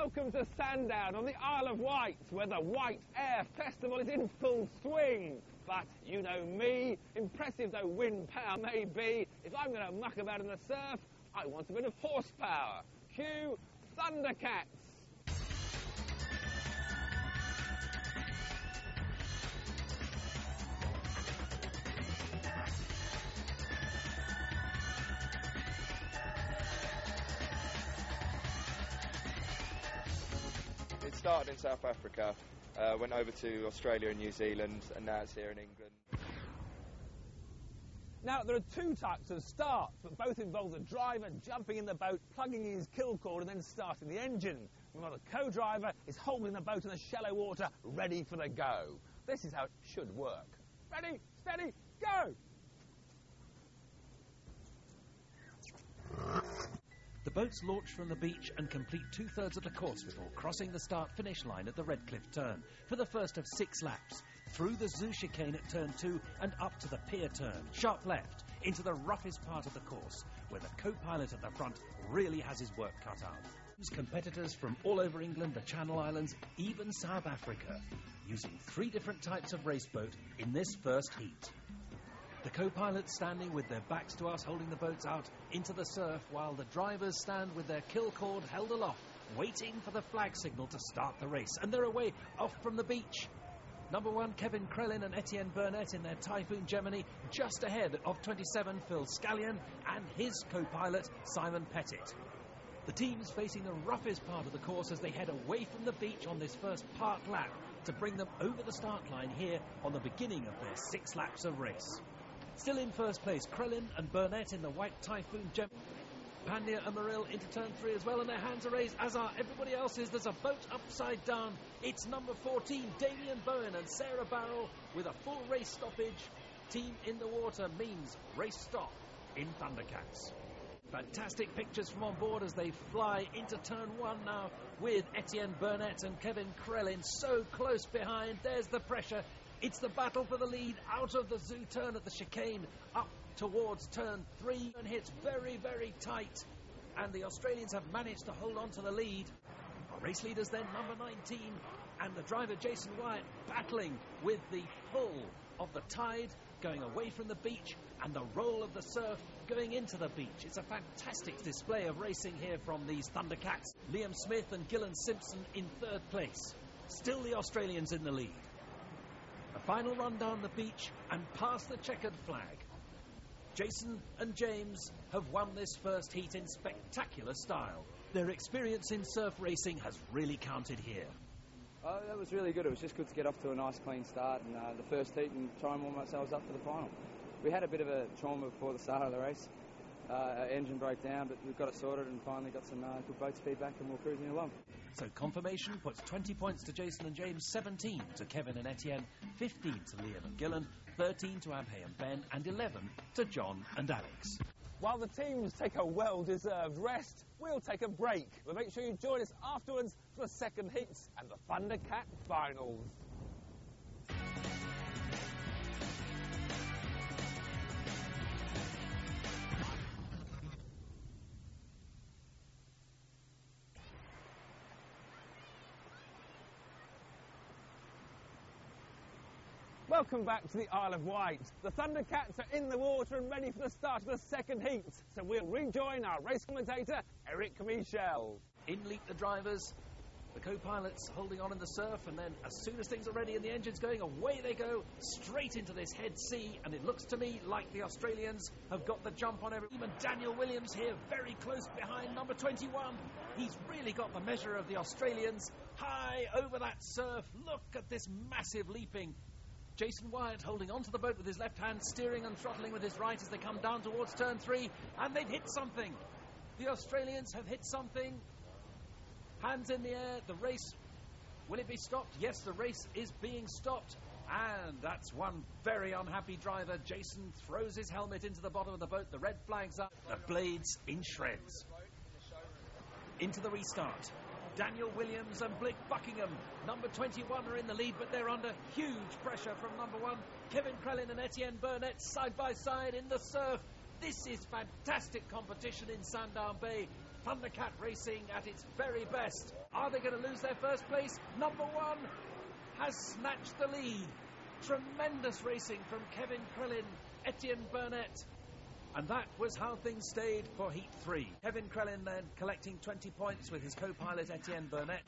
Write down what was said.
Welcome to Sandown on the Isle of Wight, where the White Air Festival is in full swing. But you know me, impressive though wind power may be, if I'm going to muck about in the surf, I want a bit of horsepower. Cue Thundercats. It started in South Africa, went over to Australia and New Zealand, and now it's here in England. Now, there are two types of starts, but both involve the driver jumping in the boat, plugging in his kill cord and then starting the engine, while the co-driver is holding the boat in the shallow water, ready for the go. This is how it should work. Ready, steady, go! The boats launch from the beach and complete 2/3 of the course before crossing the start-finish line at the Redcliffe turn for the first of 6 laps, through the Zoo chicane at turn 2 and up to the pier turn, sharp left, into the roughest part of the course, where the co-pilot at the front really has his work cut out. Competitors from all over England, the Channel Islands, even South Africa, using 3 different types of race boat in this first heat. The co-pilots standing with their backs to us, holding the boats out into the surf, while the drivers stand with their kill cord held aloft, waiting for the flag signal to start the race. And they're away, off from the beach. Number 1, Kevin Crellin and Etienne Burnett in their Typhoon Gemini, just ahead of 27, Phil Scallion, and his co-pilot, Simon Pettit. The teams facing the roughest part of the course as they head away from the beach on this first part lap to bring them over the start line here on the beginning of their 6 laps of race. Still in first place, Crellin and Burnett in the white Typhoon Gem. Pandia and Morrill into turn 3 as well, and their hands are raised, as are everybody else's. There's a boat upside down. It's number 14, Damien Bowen and Sarah Barrell, with a full race stoppage. Team in the water means race stop in Thundercats. Fantastic pictures from on board as they fly into turn 1 now, with Etienne Burnett and Kevin Crellin so close behind. There's the pressure. It's the battle for the lead out of the Zoo turn at the chicane, up towards turn 3, and hits very, very tight. And the Australians have managed to hold on to the lead. Our race leaders then, number 19, and the driver Jason Wyatt battling with the pull of the tide going away from the beach and the roll of the surf going into the beach. It's a fantastic display of racing here from these Thundercats. Liam Smith and Gillan Simpson in 3rd place. Still the Australians in the lead. A final run down the beach and past the checkered flag. Jason and James have won this first heat in spectacular style. Their experience in surf racing has really counted here. Oh, that was really good. It was just good to get off to a nice clean start and the first heat and try and warm ourselves up for the final. We had a bit of a trauma before the start of the race. Our engine broke down, but we've got it sorted and finally got some good boat speed back and we're cruising along. So confirmation puts 20 points to Jason and James, 17 to Kevin and Etienne, 15 to Liam and Gillan, 13 to Abhay and Ben, and 11 to John and Alex. While the teams take a well-deserved rest, we'll take a break. But make sure you join us afterwards for the second heats and the Thundercat finals. Welcome back to the Isle of Wight. The Thundercats are in the water and ready for the start of the second heat. So we'll rejoin our race commentator, Eric Michel. In leap the drivers, the co-pilots holding on in the surf, and then as soon as things are ready and the engine's going, away they go, straight into this head sea. And it looks to me like the Australians have got the jump on everyone. Even Daniel Williams here, very close behind number 21. He's really got the measure of the Australians. High over that surf. Look at this massive leaping. Jason Wyatt holding onto the boat with his left hand, steering and throttling with his right as they come down towards turn 3, and they've hit something. The Australians have hit something. Hands in the air. The race, will it be stopped? Yes, the race is being stopped. And that's one very unhappy driver. Jason throws his helmet into the bottom of the boat. The red flag's up. The blades in shreds. Into the restart. Daniel Williams and Blake Buckingham, number 21, are in the lead, but they're under huge pressure from number 1. Kevin Crellin and Etienne Burnett side by side in the surf. This is fantastic competition in Sandown Bay. Thundercat racing at its very best. Are they going to lose their first place? Number 1 has snatched the lead. Tremendous racing from Kevin Crellin, Etienne Burnett. And that was how things stayed for Heat 3. Kevin Crellin then collecting 20 points with his co-pilot Etienne Burnett.